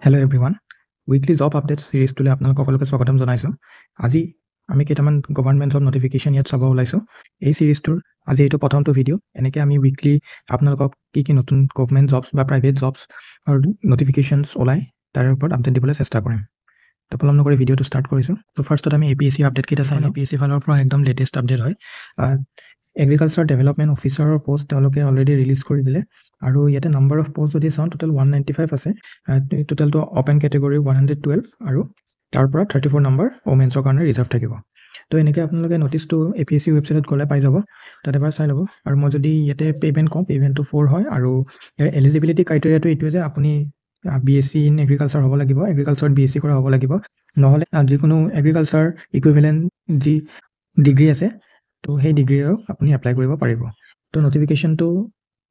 Hello' everyone, weekly job update ছিৰিজটোলৈ আপোনালোক সকলোকে স্বাগতম জনাইছোঁ। আজি আমি কেইটামান গভৰ্ণমেণ্ট জব নটিফিকেশ্যন ইয়াত চাব ওলাইছোঁ। এই ছিৰিজটোৰ আজি এইটো প্ৰথমটো ভিডিঅ'। এনেকৈ আমি উইকলি আপোনালোকক কি নতুন গভৰ্ণমেণ্ট জবছ বা প্ৰাইভেট জবছৰ নটিফিকেশ্যনছ ওলায় তাৰ ওপৰত আপডেট দিবলৈ চেষ্টা কৰিম। তো পলম নকৰি ভিডিঅ'টো ষ্টাৰ্ট কৰিছোঁ। তো ফাৰ্ষ্টত আমি APSC আপডেটকেইটা চাই লওঁ। APSC ফালৰ পৰা একদম লেটেষ্ট আপডেট হয়। এগ্ৰিকালচাৰ ডেভেলপমেণ্ট অফিচাৰৰ পষ্ট তেওঁলোকে অলৰেডি ৰিলিজ কৰি দিলে আৰু ইয়াতে নাম্বাৰ অফ পষ্ট যদি চাওঁ টোটেল 195 আছে। টোটেলটো অপেন কেটেগৰী 112 আৰু তাৰ পৰা 34 নম্বৰ ওমেন্সৰ কাৰণে ৰিজাৰ্ভ থাকিব। তো এনেকৈ আপোনালোকে নটিচটো APSC ৱেবছাইটত গ'লে পাই যাব, তাত এবাৰ চাই ল'ব। আৰু মই যদি ইয়াতে পে'মেণ্ট কওঁ, পে'মেণ্টটো 4 হয় আৰু ইয়াৰ এলিজিবিলিটি ক্ৰাইটেৰিয়াটো এইটোৱে যে আপুনি BSc ইন এগ্ৰিকালচাৰ হ'ব লাগিব, এগ্ৰিকালচাৰত BSc কৰা হ'ব লাগিব, নহ'লে যিকোনো এগ্ৰিকালচাৰ ইকুইভেলেণ্ট যি ডিগ্ৰী আছে তো সেই ডিগ্ৰীৰো আপুনি এপ্লাই কৰিব পাৰিব। তো নটিফিকেশ্যনটো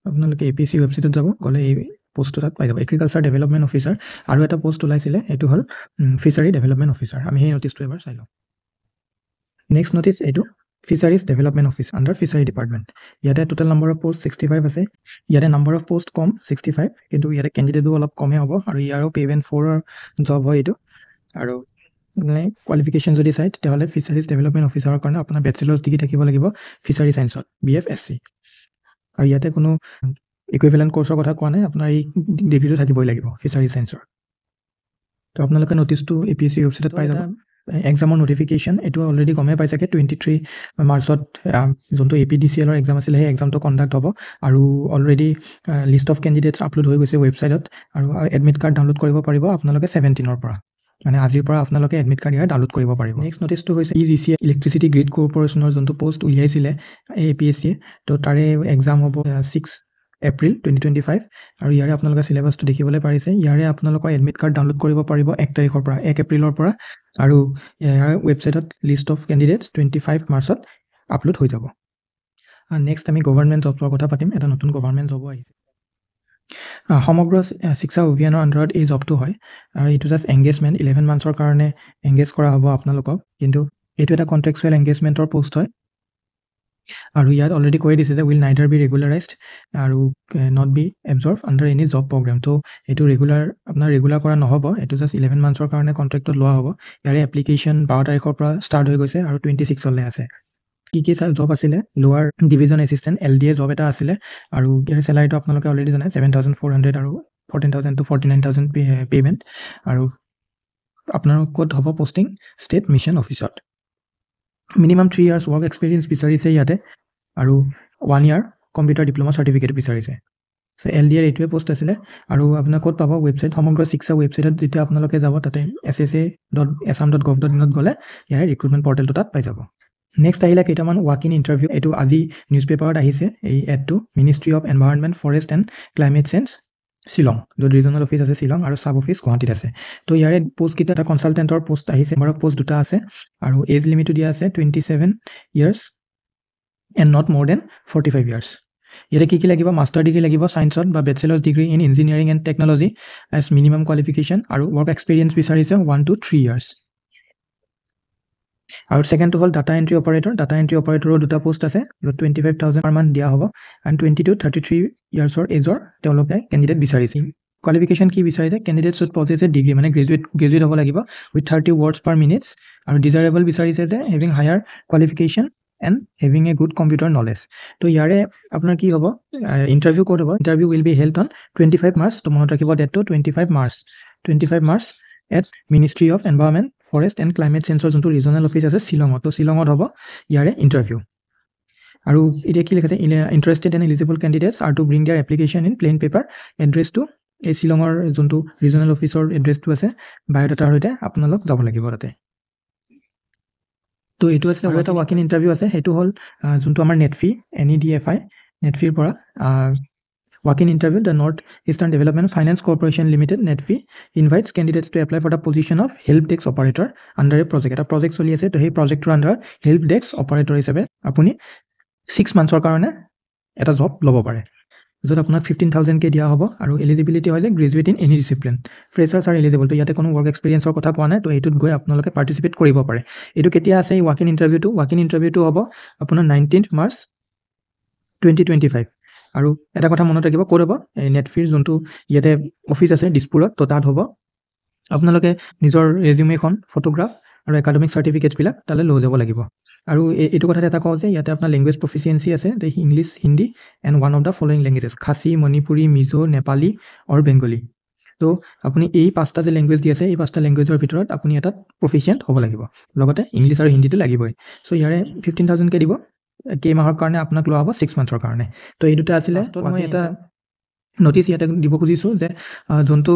আপোনালোকে APSC ৱেবছাইটত যাব, গ'লে এই পোষ্টটো তাত পাই যাব। এগ্ৰিকালচাৰ ডেভেলপমেণ্ট অফিচাৰ আৰু এটা পোষ্ট ওলাইছিলে, এইটো হ'ল ফিচাৰী ডেভেলপমেণ্ট অফিচাৰ। আমি সেই নটিচটো এবাৰ চাই লওঁ। নেক্সট নটিচ এইটো fisheries development office under fishery department. ইয়াতে টোটেল নম্বৰ অফ পোষ্ট 65 আছে। ইয়াতে নম্বৰ অফ পোষ্ট কম 65, কিন্তু ইয়াতে কেণ্ডিডেটো অলপ কমেই হ'ব আৰু ইয়াৰো পে'মেণ্ট 4ৰ জব হয় এইটো। আৰু কোৱালিফিকেশ্যন যদি চাই তেতিয়াহ'লে ফিচাৰিজ ডেভেলপমেণ্ট অফিচাৰৰ কাৰণে আপোনাৰ বেচেলাৰ্ছ ডিগ্ৰী থাকিব লাগিব ফিচাৰী ছায়েন্সত, BFSC। আৰু ইয়াতে কোনো ইকুইভেলেণ্ট কৰ্চৰ কথা কোৱা নাই, আপোনাৰ এই ডিগ্ৰীটো থাকিবই লাগিব ফিচাৰী ছায়েন্সৰ। তো আপোনালোকে নটিচটো APSC ৱেবছাইটত পাই যাব। এক্সামৰ নটিফিকেশ্যন এইটো অলৰেডি গমেই পাই চাগে, 23 মাৰ্চত যোনটো APDCL এক্সাম আছিলে সেই এক্সামটো কণ্ডাক্ট হ'ব আৰু already list of candidates upload হৈ গৈছে ৱেবছাইটত। আৰু এডমিট কাৰ্ড ডাউনলোড কৰিব পাৰিব আপোনালোকে 17ৰ পৰা, মানে আজিৰ পৰা আপোনালোকে এডমিট কাৰ্ড ইয়াৰ ডাউনলোড কৰিব পাৰিব। নেক্সট নটিচটো হৈছে EGCL ইলেক্ট্ৰিচিটি গ্ৰিড কৰ্পৰেশ্যনৰ যোনটো পোষ্ট উলিয়াইছিলে APSCয়ে, তো তাৰে এক্সাম হ'ব 6 এপ্ৰিল 2025। আৰু ইয়াৰে আপোনালোকে চিলেবাছটো দেখিবলৈ পাৰিছে। ইয়াৰে আপোনালোকৰ এডমিট কাৰ্ড ডাউনলোড কৰিব পাৰিব 1 তাৰিখৰ পৰা, 1 এপ্ৰিলৰ পৰা। আৰু ইয়াৰ ৱেবছাইটত লিষ্ট অফ কেণ্ডিডেটছ 25 মাৰ্চত আপলোড হৈ যাব। নেক্সট আমি গভৰ্ণমেণ্ট জবৰ কথা পাতিম। এটা নতুন গভৰ্ণমেণ্ট জবো আহিছে। সমগ্ৰ শিক্ষা অভিযানৰ আণ্ডাৰত এই জবটো হয় আৰু এইটো জাষ্ট এংগেজমেণ্ট 11 মান্থছৰ কাৰণে এংগেজ কৰা হ'ব আপোনালোকক, কিন্তু এইটো এটা কণ্ট্ৰেকচুৱেল এংগেজমেণ্টৰ পোষ্ট হয়। আৰু ইয়াত অলৰেডি কৈ দিছে যে উইল নাইডাৰ বি ৰেগুলাৰাইজড আৰু not be absorb under any job programme. তো এইটো আপোনাৰ ৰেগুলাৰ কৰা নহ'ব, এইটো জাষ্ট 11 মান্থছৰ কাৰণে কণ্ট্ৰেক্টত লোৱা হ'ব। ইয়াৰে এপ্লিকেশ্যন 12 তাৰিখৰ পৰা ষ্টাৰ্ট হৈ গৈছে আৰু 26লৈ আছে। কি জব আছিলে? লোৱাৰ ডিভিজন এছিষ্টেণ্ট LDA জব এটা আছিলে আৰু ইয়াৰ চেলাৰীটো আপোনালোকে অলৰেডি জানে 7,400 আৰু 14,000 to 49,000 পে'মেণ্ট। আৰু আপোনাৰ ক'ত হ'ব পষ্টিং? ষ্টেট মিছন অফিচত। মিনিমাম 3 ইয়াৰ্ছ ৱৰ্ক এক্সপিৰিয়েঞ্চ বিচাৰিছে ইয়াতে আৰু 1 ইয়াৰ কম্পিউটাৰ ডিপ্ল'মা চাৰ্টিফিকেট বিচাৰিছে। চ' LDAৰ এইটোৱে পোষ্ট আছিলে। আৰু আপোনাৰ ক'ত পাব? ৱেবছাইট সমগ্ৰ শিক্ষা ৱেবছাইটত যেতিয়া আপোনালোকে যাব, তাতে ssa.assam.gov.in গ'লে ইয়াৰে ৰিক্ৰুটমেণ্ট পৰ্টেলটো তাত পাই যাব। নেক্সট আহিলে কেইটামান ৱাক ইন ইণ্টাৰভিউ। এইটো আজি নিউজ পেপাৰত আহিছে এই এডটো। Ministry of environment, forest and climate change, Shillong, য'ত ৰিজনেল অফিচ আছে শ্বিলং আৰু ছাব অফিচ গুৱাহাটীত আছে। তো ইয়াৰে পোষ্টকেইটা এটা কনচালটেণ্টৰ পোষ্ট আহিছে। নম্বৰ পোষ্ট 2টা আছে আৰু এজ লিমিটটো দিয়া আছে 27 years and not more than 45 years. ইয়াতে কি লাগিব? মাষ্টাৰ ডিগ্ৰী লাগিব ছায়েন্সত বা bachelors degree in engineering and technology as minimum qualification, আৰু ৱৰ্ক এক্সপিৰিয়েঞ্চ বিচাৰিছে 1 to 3 ইয়াৰ্ছ। আৰু ছেকেণ্ডটো হ'ল data entry operator. Data entry অপাৰেটৰৰ 2টা পোষ্ট আছে, য'ত 25,000 পাৰ মান্থ দিয়া হ'ব এণ্ড 20 to 33 ইয়াৰ্ছৰ এজৰ তেওঁলোকে কেণ্ডিডেট বিচাৰিছে। কোৱালিফিকেশ্যন কি বিচাৰিছে? Candidate should possess a degree, মানে গ্ৰেজুৱেট হ'ব লাগিব উইথ 30 ৱৰ্ডছ পাৰ মিনিটছ। আৰু ডিজাইৰেবল বিচাৰিছে যে having higher qualification and having a good computer knowledge. তো ইয়াৰে আপোনাৰ কি হ'ব? ইণ্টাৰভিউ ক'ত হ'ব? Interview will be held on 25 March. তো মনত ৰাখিব ডেটটো 25 March at ministry of environment, forest and climate চেঞ্জৰ যোনটো ৰিজনেল অফিচ আছে শ্বিলঙত। তো শ্বিলঙত হ'ব ইয়াৰে ইণ্টাৰভিউ। আৰু এতিয়া কি লিখিছে? Interested and eligible candidates are to bring their application in plain paper. এড্ৰেছটো এই শ্বিলঙৰ যোনটো ৰিজনেল অফিচৰ এড্ৰেছটো আছে, বায়'ডাটাৰ সৈতে আপোনালোক যাব লাগিব তাতে। তো এইটো আছিলে আৰু এটা ৱাক ইন ইণ্টাৰভিউ আছে, সেইটো হ'ল যোনটো আমাৰ নেটফি NEDFI নেটফিৰ পৰা walk in interview. The North Eastern Development Finance Corporation Limited NEDFI invites candidates to apply for the position of help desk operator under a project. এটা প্ৰজেক্ট চলি আছে, তো সেই প্ৰজেক্টটোৰ আণ্ডাৰত হেল্প ডেস্ক অপাৰেটৰ হিচাপে আপুনি 6 মান্থছৰ কাৰণে এটা জব ল'ব পাৰে, য'ত আপোনাক 15,000 দিয়া হ'ব। আৰু এলিজিবিলিটি হয় যে graduate in any discipline, freshers R eligible. তো ইয়াতে কোনো ৱৰ্ক এক্সপিৰিয়েঞ্চৰ কথা কোৱা নাই, তো এইটোত গৈ আপোনালোকে পাৰ্টিচিপেট কৰিব পাৰে। এইটো কেতিয়া আছে এই ৱাক ইন ইণ্টাৰভিউটো? ৱাক ইন ইণ্টাৰভিউটো হ'ব আপোনাৰ 19 মাৰ্চ 2025। আৰু এটা কথা মনত ৰাখিব, ক'ত হ'ব? এই নেটফিৰ যোনটো ইয়াতে অফিচ আছে দিছপুৰত, তো তাত হ'ব আপোনালোকে নিজৰ ৰেজিউমেখন, ফটোগ্ৰাফ আৰু একাডেমিক চাৰ্টিফিকেটছবিলাক তালৈ লৈ যাব লাগিব। আৰু এইটো কথাত এটা কওঁ যে ইয়াতে আপোনাৰ লেংগুৱেজ প্ৰফিচিয়েঞ্চি আছে যে English, Hindi and one of the following languages, Khasi, Manipuri, Mizo, Nepali or Bengali. তো আপুনি এই 5টা যে লেংগুৱেজ দি আছে, এই 5টা লেংগুৱেজৰ ভিতৰত আপুনি এটাত প্ৰফিচিয়েণ্ট হ'ব লাগিব। লগতে ইংলিছ আৰু হিন্দীটো লাগিবই। চ' ইয়াৰে 15,000কৈ দিব। কেইমাহৰ কাৰণে আপোনাক লোৱা হ'ব? 6 মান্থৰ কাৰণে। তো এই দুটা আছিলে। মই এটা নটিচ ইয়াতে দিব খুজিছোঁ যে যোনটো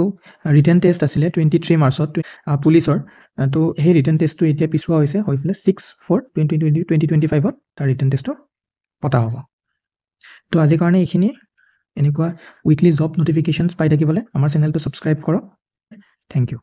ৰিটেন টেষ্ট আছিলে 23 মাৰ্চত পুলিচৰ, তো সেই ৰিটেন টেষ্টটো এতিয়া পিছুৱা হৈছে, হৈ পেলাই 6/4/2025ত তাৰ ৰিটেন টেষ্টটো পতা হ'ব। তো আজিৰ কাৰণে এইখিনি। এনেকুৱা উইকলি জব নটিফিকেশ্যনছ পাই থাকিবলৈ আমাৰ চেনেলটো ছাবস্ক্ৰাইব কৰক। Thank U.